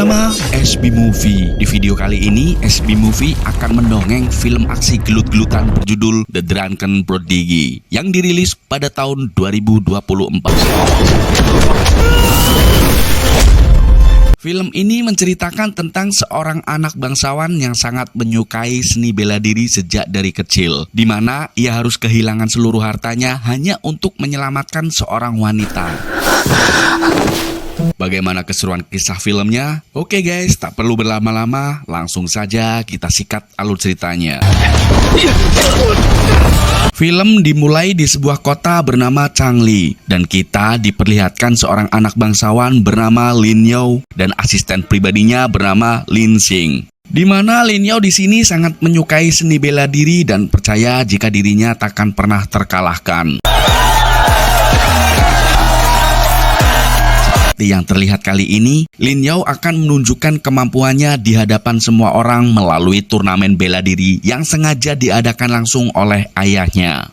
bersama SB Movie. Di video kali ini, SB Movie akan mendongeng film aksi gelut-gelutan berjudul The Drunken Prodigy yang dirilis pada tahun 2024. Film ini menceritakan tentang seorang anak bangsawan yang sangat menyukai seni bela diri sejak dari kecil, di mana ia harus kehilangan seluruh hartanya hanya untuk menyelamatkan seorang wanita. Bagaimana keseruan kisah filmnya? Oke guys, tak perlu berlama-lama, langsung saja kita sikat alur ceritanya. Film dimulai di sebuah kota bernama Changli, dan kita diperlihatkan seorang anak bangsawan bernama Lin Yao dan asisten pribadinya bernama Lin Xing. Di mana Lin Yao di sini sangat menyukai seni bela diri dan percaya jika dirinya takkan pernah terkalahkan. Yang terlihat kali ini, Lin Yao akan menunjukkan kemampuannya di hadapan semua orang melalui turnamen bela diri yang sengaja diadakan langsung oleh ayahnya.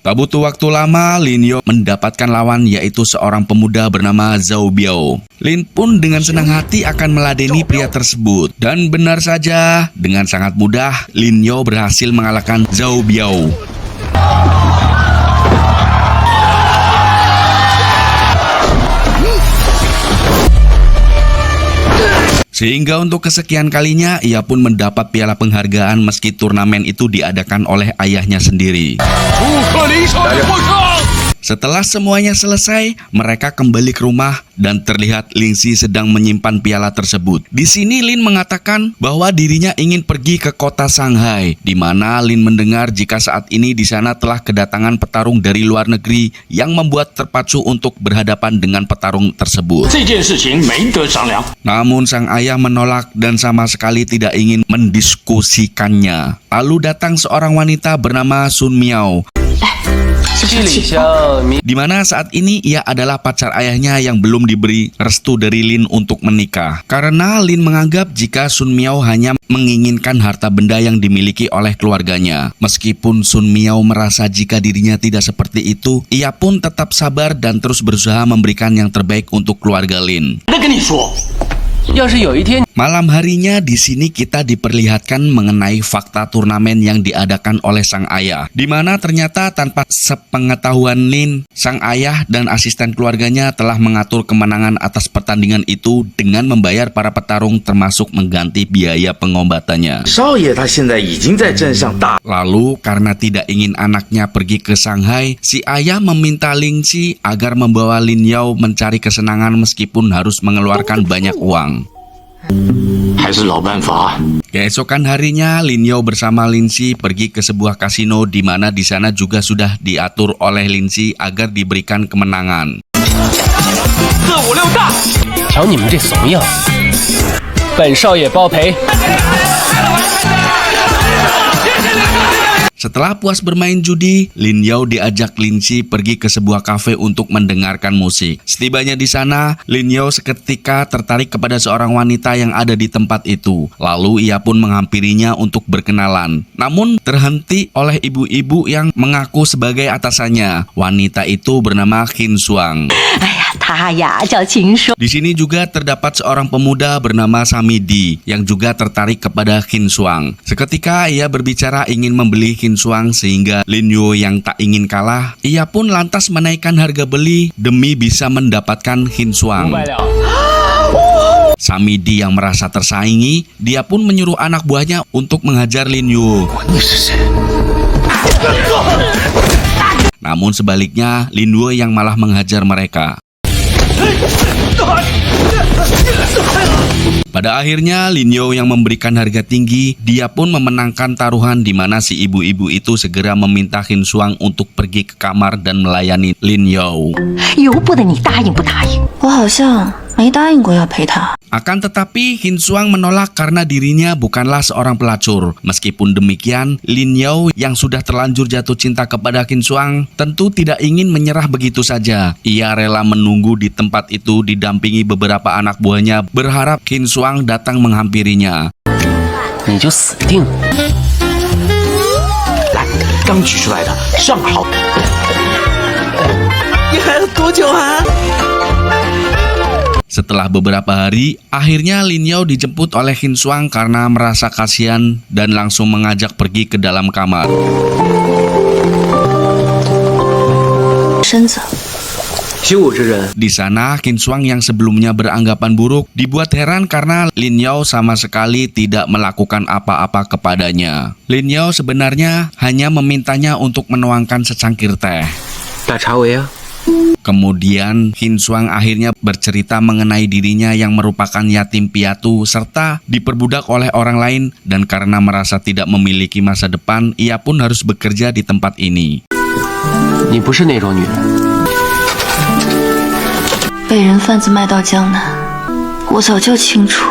Tak butuh waktu lama, Lin Yao mendapatkan lawan, yaitu seorang pemuda bernama Zhao Biao. Lin pun dengan senang hati akan meladeni pria tersebut. Dan benar saja, dengan sangat mudah, Lin Yao berhasil mengalahkan Zhao Biao. Sehingga untuk kesekian kalinya ia pun mendapat piala penghargaan meski turnamen itu diadakan oleh ayahnya sendiri. Setelah semuanya selesai, mereka kembali ke rumah dan terlihat Lin Xi sedang menyimpan piala tersebut. Di sini Lin mengatakan bahwa dirinya ingin pergi ke kota Shanghai, di mana Lin mendengar jika saat ini di sana telah kedatangan petarung dari luar negeri yang membuat terpacu untuk berhadapan dengan petarung tersebut. Namun sang ayah menolak dan sama sekali tidak ingin mendiskusikannya. Lalu datang seorang wanita bernama Sun Miao, di mana saat ini ia adalah pacar ayahnya yang belum diberi restu dari Lin untuk menikah. Karena Lin menganggap jika Sun Miao hanya menginginkan harta benda yang dimiliki oleh keluarganya. Meskipun Sun Miao merasa jika dirinya tidak seperti itu, ia pun tetap sabar dan terus berusaha memberikan yang terbaik untuk keluarga Lin. Malam harinya di sini kita diperlihatkan mengenai fakta turnamen yang diadakan oleh sang ayah, di mana ternyata tanpa sepengetahuan Lin, sang ayah dan asisten keluarganya telah mengatur kemenangan atas pertandingan itu dengan membayar para petarung termasuk mengganti biaya pengobatannya. Lalu karena tidak ingin anaknya pergi ke Shanghai, si ayah meminta Lin Xi agar membawa Lin Yao mencari kesenangan meskipun harus mengeluarkan banyak uang. Keesokan harinya, Lin Yao bersama Lin Xi pergi ke sebuah kasino di mana di sana juga sudah diatur oleh Lin Xi agar diberikan kemenangan. Setelah puas bermain judi, Lin Yao diajak Lin Xi pergi ke sebuah kafe untuk mendengarkan musik. Setibanya di sana, Lin Yao seketika tertarik kepada seorang wanita yang ada di tempat itu. Lalu ia pun menghampirinya untuk berkenalan. Namun terhenti oleh ibu-ibu yang mengaku sebagai atasannya. Wanita itu bernama Qin Shuang. Di sini juga terdapat seorang pemuda bernama Samidi yang juga tertarik kepada Qin Shuang. Seketika ia berbicara ingin membeli Qin Shuang sehingga Lin Yao yang tak ingin kalah, ia pun lantas menaikkan harga beli demi bisa mendapatkan Qin Shuang. Samidi yang merasa tersaingi, dia pun menyuruh anak buahnya untuk menghajar Lin Yao. Namun sebaliknya, Lin Yao yang malah menghajar mereka. Pada akhirnya Lin Yao yang memberikan harga tinggi, dia pun memenangkan taruhan di mana si ibu-ibu itu segera meminta Qin Shuang untuk pergi ke kamar dan melayani Lin Yao. Akan tetapi Qin Shuang menolak karena dirinya bukanlah seorang pelacur. Meskipun demikian, Lin Yao yang sudah terlanjur jatuh cinta kepada Qin Shuang tentu tidak ingin menyerah begitu saja. Ia rela menunggu di tempat itu didampingi beberapa anak buahnya berharap Qin Shuang datang menghampirinya. Setelah beberapa hari, akhirnya Lin Yao dijemput oleh Qin Shuang karena merasa kasihan dan langsung mengajak pergi ke dalam kamar. Di sana, Qin Shuang yang sebelumnya beranggapan buruk dibuat heran karena Lin Yao sama sekali tidak melakukan apa-apa kepadanya. Lin Yao sebenarnya hanya memintanya untuk menuangkan secangkir teh. Kemudian Qin Shuang akhirnya bercerita mengenai dirinya yang merupakan yatim piatu serta diperbudak oleh orang lain, dan karena merasa tidak memiliki masa depan, ia pun harus bekerja di tempat ini. 你不是那种女人。被人贩子卖到江南，我早就清楚。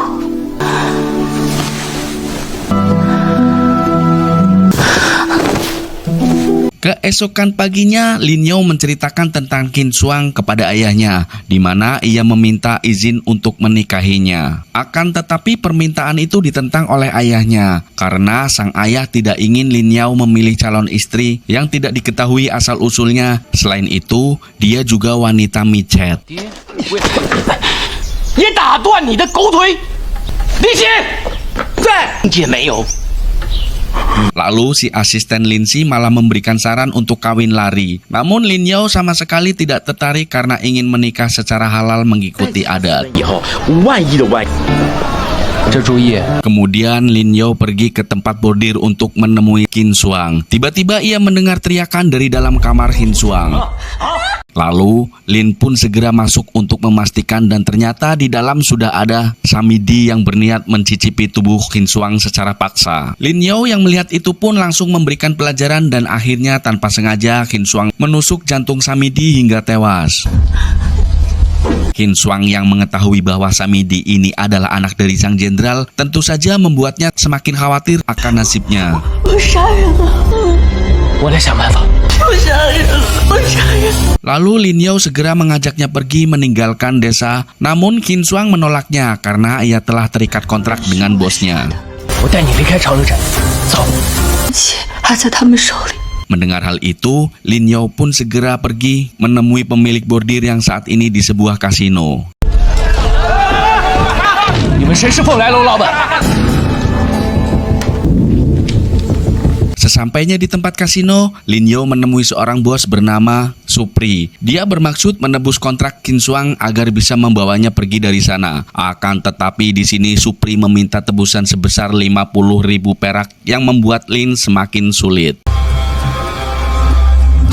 Keesokan paginya, Lin Yao menceritakan tentang Qin Shuang kepada ayahnya, di mana ia meminta izin untuk menikahinya. Akan tetapi permintaan itu ditentang oleh ayahnya, karena sang ayah tidak ingin Lin Yao memilih calon istri yang tidak diketahui asal-usulnya. Selain itu, dia juga wanita micet. Lalu si asisten Lin Si malah memberikan saran untuk kawin lari. Namun Lin Yao sama sekali tidak tertarik karena ingin menikah secara halal mengikuti adat. Kemudian Lin Yao pergi ke tempat bordir untuk menemui Qin Shuang. Tiba-tiba ia mendengar teriakan dari dalam kamar Qin Shuang. Lalu Lin pun segera masuk untuk memastikan, dan ternyata di dalam sudah ada Samidi yang berniat mencicipi tubuh Qin Shuang secara paksa. Lin Yao yang melihat itu pun langsung memberikan pelajaran, dan akhirnya tanpa sengaja Qin Shuang menusuk jantung Samidi hingga tewas. Qin Shuang yang mengetahui bahwa Samidi ini adalah anak dari sang jenderal tentu saja membuatnya semakin khawatir akan nasibnya. Lalu Lin Yao segera mengajaknya pergi meninggalkan desa, namun Qin Shuang menolaknya karena ia telah terikat kontrak dengan bosnya. Mendengar hal itu, Lin Yao pun segera pergi menemui pemilik bordir yang saat ini di sebuah kasino. Sesampainya di tempat kasino, Lin Yao menemui seorang bos bernama Supri. Dia bermaksud menebus kontrak Qin Shuang agar bisa membawanya pergi dari sana. Akan tetapi di sini Supri meminta tebusan sebesar 50.000 perak yang membuat Lin semakin sulit.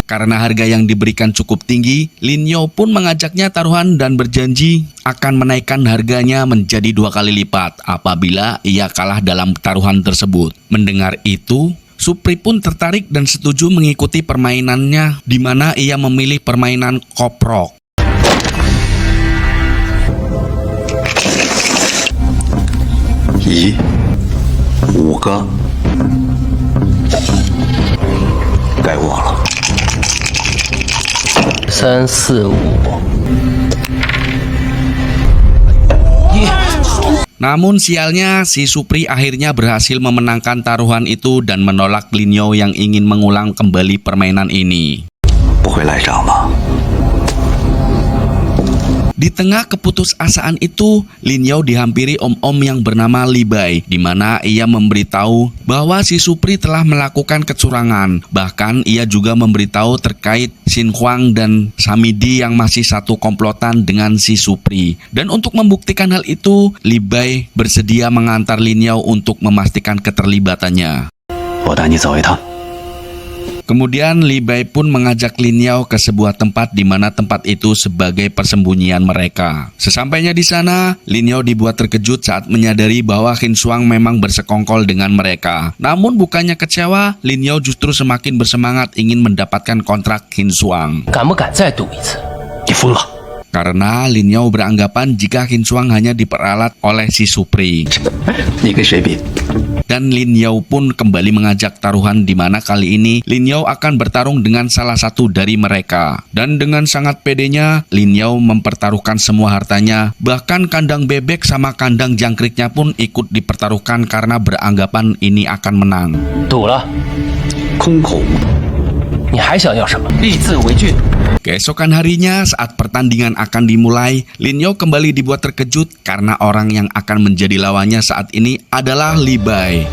Karena harga yang diberikan cukup tinggi, Lin Yao pun mengajaknya taruhan dan berjanji akan menaikkan harganya menjadi 2 kali lipat apabila ia kalah dalam taruhan tersebut. Mendengar itu, Supri pun tertarik dan setuju mengikuti permainannya, di mana ia memilih permainan koprok. Namun sialnya, si Supri akhirnya berhasil memenangkan taruhan itu dan menolak Lin Yao yang ingin mengulang kembali permainan ini. Di tengah keputusasaan itu, Lin Yao dihampiri om-om yang bernama Li Bai, di mana ia memberitahu bahwa si Supri telah melakukan kecurangan. Bahkan ia juga memberitahu terkait Xin Huang dan Samidi yang masih satu komplotan dengan si Supri. Dan untuk membuktikan hal itu, Li Bai bersedia mengantar Lin Yao untuk memastikan keterlibatannya. Kemudian Li Bai pun mengajak Lin Yao ke sebuah tempat di mana tempat itu sebagai persembunyian mereka. Sesampainya di sana, Lin Yao dibuat terkejut saat menyadari bahwa Qin Shuang memang bersekongkol dengan mereka. Namun bukannya kecewa, Lin Yao justru semakin bersemangat ingin mendapatkan kontrak Qin Shuang. Karena Lin Yao beranggapan jika Qin Shuang hanya diperalat oleh si Supri. Dan Lin Yao pun kembali mengajak taruhan, di mana kali ini Lin Yao akan bertarung dengan salah satu dari mereka. Dan dengan sangat pedenya, Lin Yao mempertaruhkan semua hartanya. Bahkan kandang bebek sama kandang jangkriknya pun ikut dipertaruhkan karena beranggapan ini akan menang. 你还想要什么？立字为据。 Keesokan harinya saat pertandingan akan dimulai, Lin Yao kembali dibuat terkejut karena orang yang akan menjadi lawannya saat ini adalah Li Bai.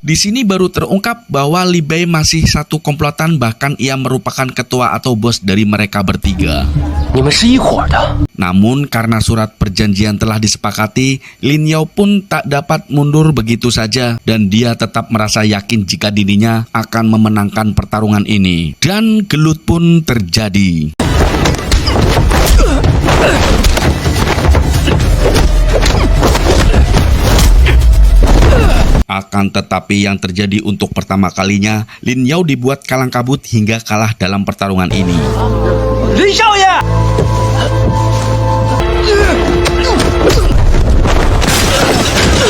Di sini baru terungkap bahwa Li Bai masih satu komplotan, bahkan ia merupakan ketua atau bos dari mereka bertiga. 你们是一伙的。 Namun karena surat perjanjian telah disepakati, Lin Yao pun tak dapat mundur begitu saja dan dia tetap merasa yakin jika dirinya akan memenangkan pertarungan ini. Dan gelut pun terjadi. Akan tetapi yang terjadi untuk pertama kalinya, Lin Yao dibuat kalang kabut hingga kalah dalam pertarungan ini. 林少爷。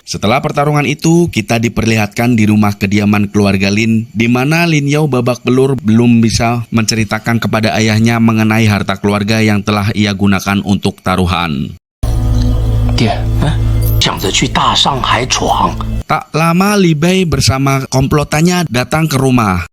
Setelah pertarungan itu, kita diperlihatkan di rumah kediaman keluarga Lin, di mana Lin Yao babak belur belum bisa menceritakan kepada ayahnya mengenai harta keluarga yang telah ia gunakan untuk taruhan. 爹，想着去大上海闯。 Tak lama Li Bai bersama komplotannya datang ke rumah,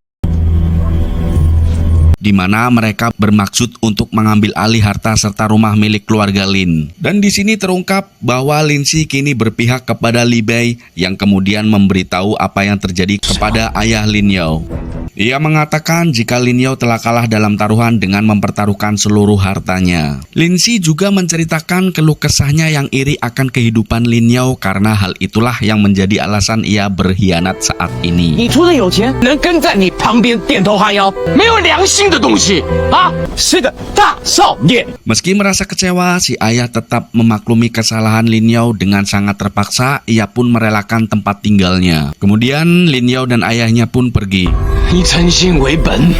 di mana mereka bermaksud untuk mengambil alih harta serta rumah milik keluarga Lin. Dan di sini terungkap bahwa Lin Si kini berpihak kepada Li Bai yang kemudian memberitahu apa yang terjadi kepada ayah Lin Yao. Ia mengatakan jika Lin Yao telah kalah dalam taruhan dengan mempertaruhkan seluruh hartanya. Lin Si juga menceritakan keluh kesahnya yang iri akan kehidupan Lin Yao karena hal itulah yang menjadi alasan ia berkhianat saat ini. 你除了有钱，能跟在你旁边点头哈腰，没有良心的东西啊！是的，大少爷。 Meski merasa kecewa, si ayah tetap memaklumi kesalahan Lin Yao. Dengan sangat terpaksa, ia pun merelakan tempat tinggalnya. Kemudian Lin Yao dan ayahnya pun pergi. 以诚信为本，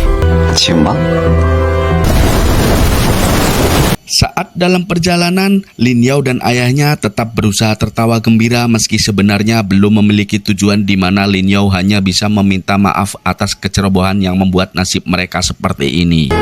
请吧。 Saat dalam perjalanan, Lin Yao dan ayahnya tetap berusaha tertawa gembira meski sebenarnya belum memiliki tujuan, di mana Lin Yao hanya bisa meminta maaf atas kecerobohan yang membuat nasib mereka seperti ini.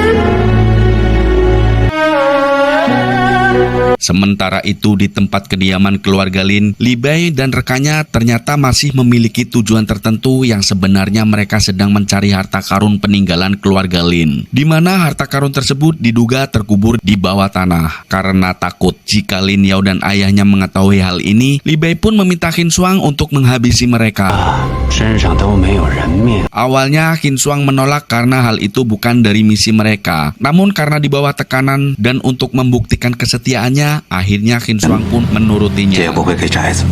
Sementara itu di tempat kediaman keluarga Lin, Li Bai dan rekannya ternyata masih memiliki tujuan tertentu yang sebenarnya mereka sedang mencari harta karun peninggalan keluarga Lin, di mana harta karun tersebut diduga terkubur di bawah tanah. Karena takut jika Lin Yao dan ayahnya mengetahui hal ini, Li Bai pun meminta Qin Shuang untuk menghabisi mereka. 身上都没有人命。 Awalnya Qin Shuang menolak karena hal itu bukan dari misi mereka. Namun karena di bawah tekanan dan untuk membuktikan kesetiaannya, akhirnya Qin Shuang pun 姐 menurutinya. 不会给宅子。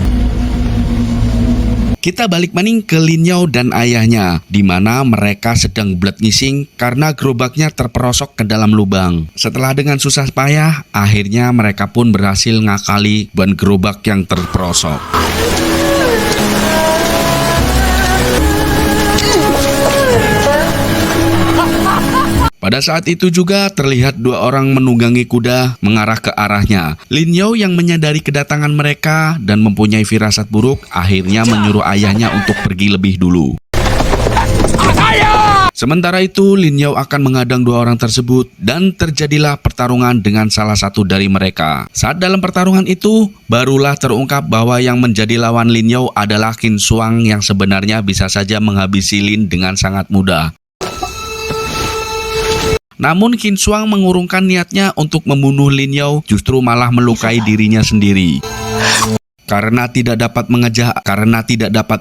Kita balik maning ke Lin Yao dan ayahnya, di mana mereka sedang belet ngising karena gerobaknya terperosok ke dalam lubang. Setelah dengan susah payah, akhirnya mereka pun berhasil ngakali ban gerobak yang terperosok. Pada saat itu juga terlihat dua orang menunggangi kuda mengarah ke arahnya. Lin Yao yang menyadari kedatangan mereka dan mempunyai firasat buruk akhirnya menyuruh ayahnya untuk pergi lebih dulu. Sementara itu Lin Yao akan menghadang dua orang tersebut dan terjadilah pertarungan dengan salah satu dari mereka. Saat dalam pertarungan itu barulah terungkap bahwa yang menjadi lawan Lin Yao adalah Qin Shuang yang sebenarnya bisa saja menghabisi Lin dengan sangat mudah. Namun Qin Shuang mengurungkan niatnya untuk membunuh Lin Yao, justru malah melukai dirinya sendiri. Karena tidak dapat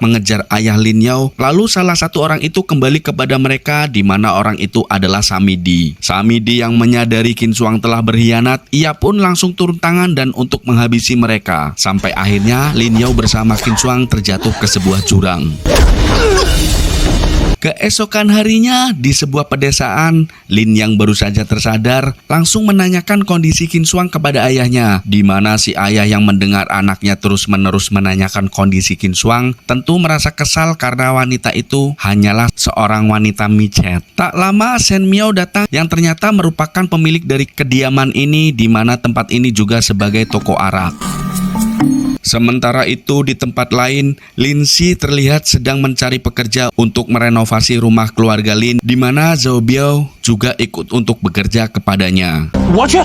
mengejar ayah Lin Yao, lalu salah satu orang itu kembali kepada mereka, di mana orang itu adalah Samidi. Samidi yang menyadari Qin Shuang telah berkhianat, ia pun langsung turun tangan dan untuk menghabisi mereka. Sampai akhirnya Lin Yao bersama Qin Shuang terjatuh ke sebuah jurang. Keesokan harinya di sebuah pedesaan, Lin yang baru saja tersadar langsung menanyakan kondisi Qin Shuang kepada ayahnya, di mana si ayah yang mendengar anaknya terus-menerus menanyakan kondisi Qin Shuang tentu merasa kesal karena wanita itu hanyalah seorang wanita micet. Tak lama Shen Miao datang yang ternyata merupakan pemilik dari kediaman ini, di mana tempat ini juga sebagai toko arak. Sementara itu di tempat lain, Lin Xi terlihat sedang mencari pekerja untuk merenovasi rumah keluarga Lin, di mana Zhao Biao juga ikut untuk bekerja kepadanya. 我去。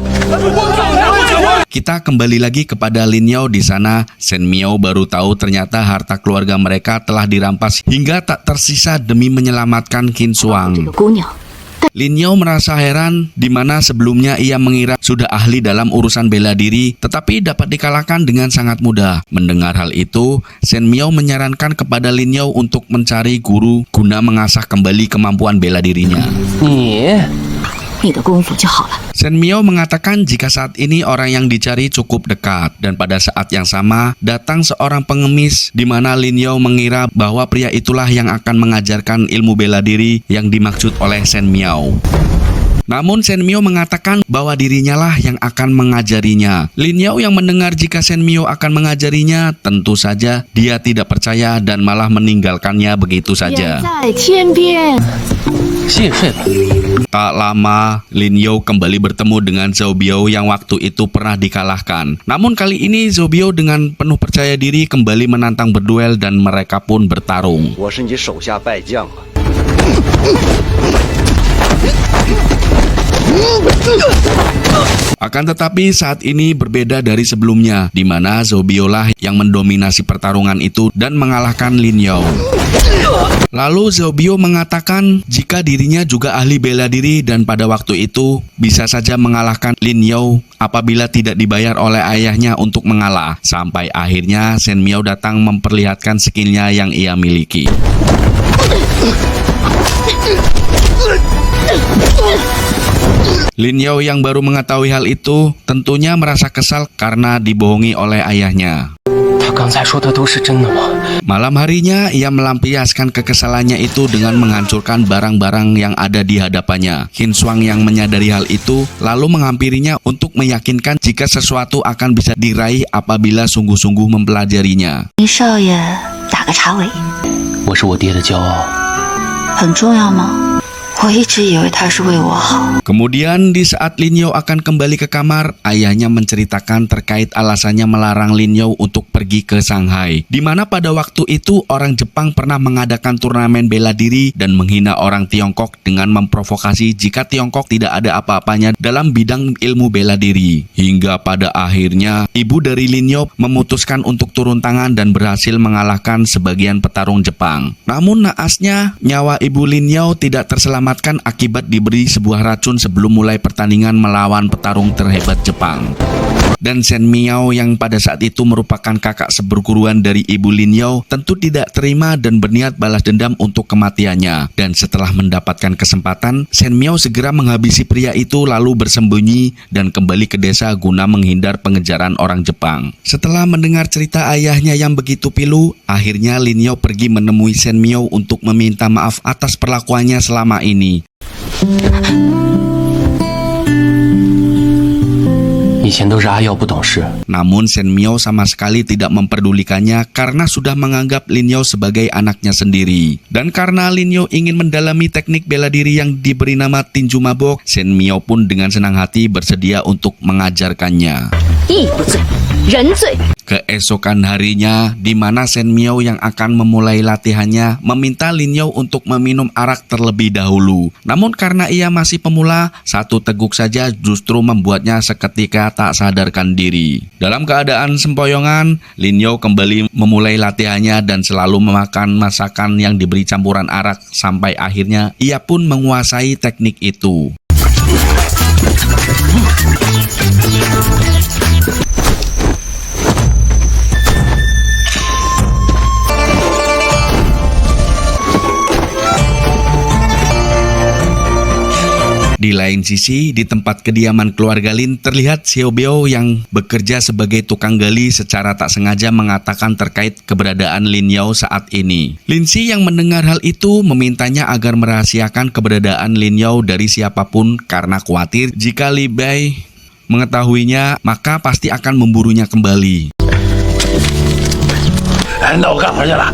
Kita kembali lagi kepada Lin Yao di sana. Shen Miao baru tahu ternyata harta keluarga mereka telah dirampas hingga tak tersisa demi menyelamatkan Qin 这 Shuang. 个姑娘， Lin Yao merasa heran di mana sebelumnya ia mengira sudah ahli dalam urusan bela diri, tetapi dapat dikalahkan dengan sangat mudah. Mendengar hal itu, Shen Miao menyarankan kepada Lin Yao untuk mencari guru guna mengasah kembali kemampuan bela dirinya. 你的功夫就好了。 Shen Miao mengatakan jika saat ini orang yang dicari cukup dekat, dan pada saat yang sama datang seorang pengemis di mana Lin Yao mengira bahwa pria itulah yang akan mengajarkan ilmu bela diri yang dimaksud oleh Shen Miao. Namun Shen Miao mengatakan bahwa dirinya lah yang akan mengajarinya. Lin Yao yang mendengar jika Shen Miao akan mengajarinya, tentu saja dia tidak percaya dan malah meninggalkannya begitu saja. 在天边。 谢睡吧。 Tak lama, Lin Yao kembali bertemu dengan Zhao Biao yang waktu itu pernah dikalahkan. Namun kali ini Zhao Biao dengan penuh percaya diri kembali menantang berduel dan mereka pun bertarung. 我是你手下败将啊！ Akan tetapi saat ini berbeda dari sebelumnya, di mana Zhao Biao lah yang mendominasi pertarungan itu dan mengalahkan Lin Yao. Lalu Zhao Biao mengatakan jika dirinya juga ahli bela diri dan pada waktu itu bisa saja mengalahkan Lin Yao apabila tidak dibayar oleh ayahnya untuk mengalah. Sampai akhirnya Shen Miao datang memperlihatkan skillnya yang ia miliki. Lin Yao yang baru mengetahui hal itu tentunya merasa kesal karena dibohongi oleh ayahnya. 他刚才说的都是真的吗？ Malam harinya ia melampiaskan kekesalannya itu dengan menghancurkan barang-barang yang ada di hadapannya. Qin Shuang yang menyadari hal itu lalu menghampirinya untuk meyakinkan jika sesuatu akan bisa diraih apabila sungguh-sungguh mempelajarinya. 林少爷打个插尾， 我是我爹的骄傲。 很重要吗？我一直以为他是为我好。 Kemudian di saat Lin Yao akan kembali ke kamar, ayahnya menceritakan terkait alasannya melarang Lin Yao untuk pergi ke Shanghai, di mana pada waktu itu orang Jepang pernah mengadakan turnamen bela diri dan menghina orang Tiongkok dengan memprovokasi jika Tiongkok tidak ada apa-apanya dalam bidang ilmu bela diri. Hingga pada akhirnya ibu dari Lin Yao memutuskan untuk turun tangan dan berhasil mengalahkan sebagian petarung Jepang. Namun naasnya nyawa ibu Lin Yao tidak terselamatkan akibat diberi sebuah racun sebelum mulai pertandingan melawan petarung terhebat Jepang. Dan Shen Miao yang pada saat itu merupakan kakak seperguruan dari ibu Lin Yao tentu tidak terima dan berniat balas dendam untuk kematiannya. Dan setelah mendapatkan kesempatan, Shen Miao segera menghabisi pria itu lalu bersembunyi dan kembali ke desa guna menghindar pengejaran orang Jepang. Setelah mendengar cerita ayahnya yang begitu pilu, akhirnya Lin Yao pergi menemui Shen Miao untuk meminta maaf atas perlakuannya selama ini. 以前都是阿耀不懂事， Namun Shen Miao sama sekali tidak memperdulikannya karena sudah menganggap Lin Yao sebagai anaknya sendiri. Dan karena Lin Yao ingin mendalami teknik bela diri yang diberi nama tinju mabok, Shen Miao pun dengan senang hati bersedia untuk mengajarkannya. 义不罪，人罪。 Keesokan harinya, di mana Shen Miao yang akan memulai latihannya meminta Lin Yao untuk meminum arak terlebih dahulu. Namun karena ia masih pemula, satu teguk saja justru membuatnya seketika tak sadarkan diri. Dalam keadaan sempoyongan, Lin Yao kembali memulai latihannya dan selalu memakan masakan yang diberi campuran arak sampai akhirnya ia pun menguasai teknik itu. Di lain sisi, di tempat kediaman keluarga Lin terlihat Xiao Biao yang bekerja sebagai tukang gali secara tak sengaja mengatakan terkait keberadaan Lin Yao saat ini. Lin Xi yang mendengar hal itu memintanya agar merahasiakan keberadaan Lin Yao dari siapapun karena khawatir jika Li Bai mengetahuinya maka pasti akan memburunya kembali. 那我干活去了。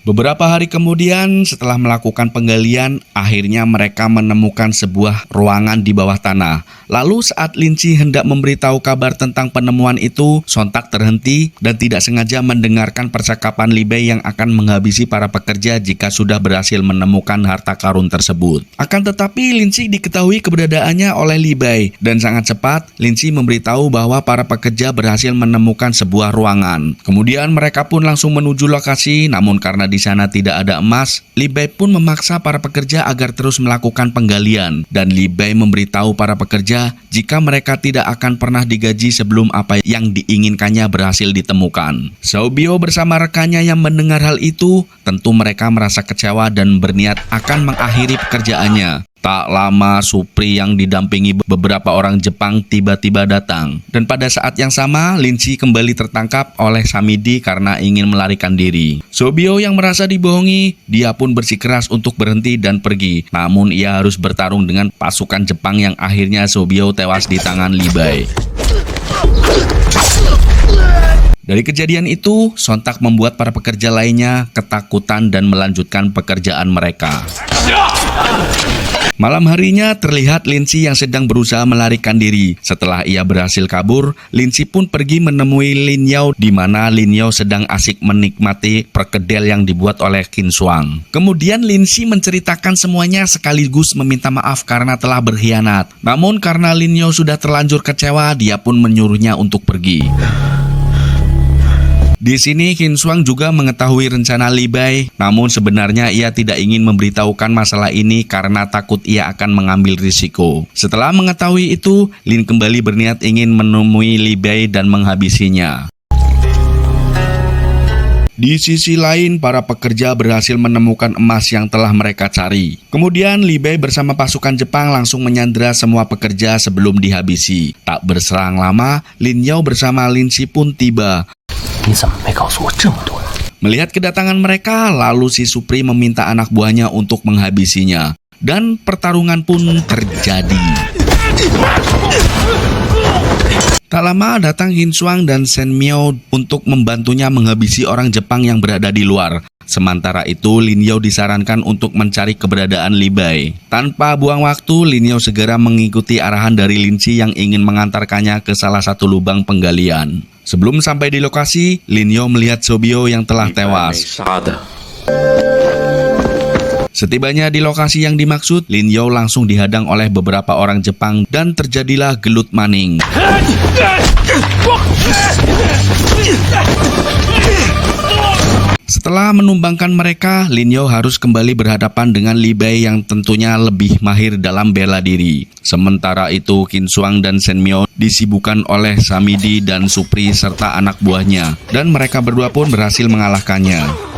Beberapa hari kemudian setelah melakukan penggalian, akhirnya mereka menemukan sebuah ruangan di bawah tanah. Lalu saat Lin Si hendak memberitahu kabar tentang penemuan itu, sontak terhenti dan tidak sengaja mendengarkan percakapan Li Bai yang akan menghabisi para pekerja jika sudah berhasil menemukan harta karun tersebut. Akan tetapi Lin Si diketahui keberadaannya oleh Li Bai dan sangat cepat Lin Si memberitahu bahwa para pekerja berhasil menemukan sebuah ruangan. Kemudian mereka pun langsung menuju lokasi, namun karena di sana tidak ada emas, Li Bai pun memaksa para pekerja agar terus melakukan penggalian dan Li Bai memberitahu para pekerja jika mereka tidak akan pernah digaji sebelum apa yang diinginkannya berhasil ditemukan. Xiao Biao bersama rekannya yang mendengar hal itu, tentu mereka merasa kecewa dan berniat akan mengakhiri pekerjaannya. Tak lama Supri yang didampingi beberapa orang Jepang tiba-tiba datang. Dan pada saat yang sama, Lin Si kembali tertangkap oleh Samidi karena ingin melarikan diri. Xiao Biao yang merasa dibohongi, dia pun bersikeras untuk berhenti dan pergi. Namun ia harus bertarung dengan pasukan Jepang yang akhirnya Xiao Biao tewas di tangan Li Bai. Dari kejadian itu, sontak membuat para pekerja lainnya ketakutan dan melanjutkan pekerjaan mereka. Malam harinya terlihat Lin Si yang sedang berusaha melarikan diri. Setelah ia berhasil kabur, Lin Si pun pergi menemui Lin Yao di mana Lin Yao sedang asik menikmati perkedel yang dibuat oleh Qin Shuang. Kemudian Lin Si menceritakan semuanya sekaligus meminta maaf karena telah berkhianat. Namun karena Lin Yao sudah terlanjur kecewa, dia pun menyuruhnya untuk pergi. Di sini Qin Shuang juga mengetahui rencana Li Bai, namun sebenarnya ia tidak ingin memberitahukan masalah ini karena takut ia akan mengambil risiko. Setelah mengetahui itu, Lin kembali berniat ingin menemui Li Bai dan menghabisinya. Di sisi lain, para pekerja berhasil menemukan emas yang telah mereka cari. Kemudian Li Bai bersama pasukan Jepang langsung menyandera semua pekerja sebelum dihabisi. Tak berserang lama, Lin Yao bersama Lin Si pun tiba. Melihat kedatangan mereka, lalu si Supri meminta anak buahnya untuk menghabisinya. Dan pertarungan pun terjadi. Tak lama datang Qin Shuang dan Shen Miao untuk membantunya menghabisi orang Jepang yang berada di luar. Sementara itu, Lin Yao disarankan untuk mencari keberadaan Li Bai. Tanpa buang waktu, Lin Yao segera mengikuti arahan dari Lin Si yang ingin mengantarkannya ke salah satu lubang penggalian. Sebelum sampai di lokasi, Lin Yao melihat Xiao Biao yang telah tewas. Setibanya di lokasi yang dimaksud, Lin Yao langsung dihadang oleh beberapa orang Jepang dan terjadilah gelut maning. Setelah menumbangkan mereka, Lin Yao harus kembali berhadapan dengan Li Bai yang tentunya lebih mahir dalam bela diri. Sementara itu, Qin Shuang dan Shen Miao disibukkan oleh Samidi dan Supri serta anak buahnya, dan mereka berdua pun berhasil mengalahkannya.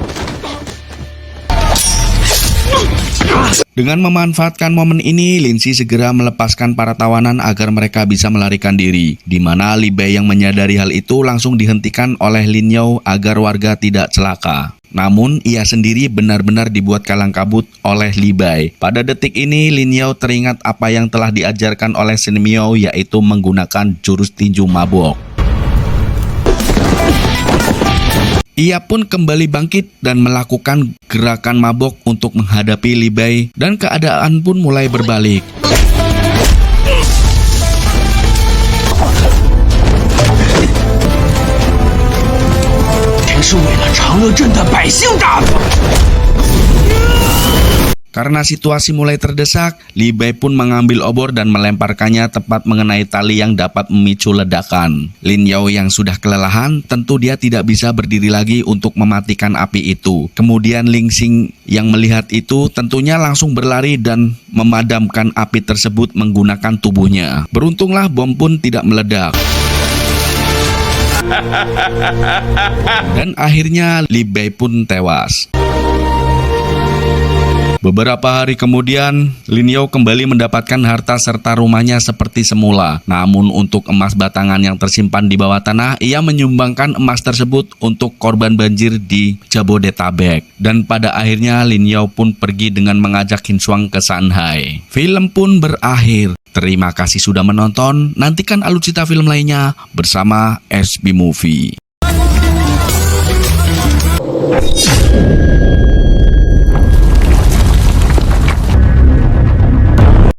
Dengan memanfaatkan momen ini, Lin Si segera melepaskan para tawanan agar mereka bisa melarikan diri. Di mana Li Bai yang menyadari hal itu langsung dihentikan oleh Lin Yao agar warga tidak celaka. Namun, ia sendiri benar-benar dibuat kalang kabut oleh Li Bai. Pada detik ini, Lin Yao teringat apa yang telah diajarkan oleh Shen Miao, yaitu menggunakan jurus tinju mabok. Ia pun kembali bangkit dan melakukan gerakan mabok untuk menghadapi Li Bai dan keadaan pun mulai berbalik. Karena situasi mulai terdesak, Li Bai pun mengambil obor dan melemparkannya tepat mengenai tali yang dapat memicu ledakan. Lin Yao yang sudah kelelahan, tentu dia tidak bisa berdiri lagi untuk mematikan api itu. Kemudian Ling Xing yang melihat itu tentunya langsung berlari dan memadamkan api tersebut menggunakan tubuhnya. Beruntunglah bom pun tidak meledak. Dan akhirnya Li Bai pun tewas. Beberapa hari kemudian, Lin Yao kembali mendapatkan harta serta rumahnya seperti semula. Namun untuk emas batangan yang tersimpan di bawah tanah, ia menyumbangkan emas tersebut untuk korban banjir di Jabodetabek. Dan pada akhirnya Lin Yao pun pergi dengan mengajak Qin Shuang ke Shanghai. Film pun berakhir. Terima kasih sudah menonton. Nantikan alutsista film lainnya bersama SB Movie.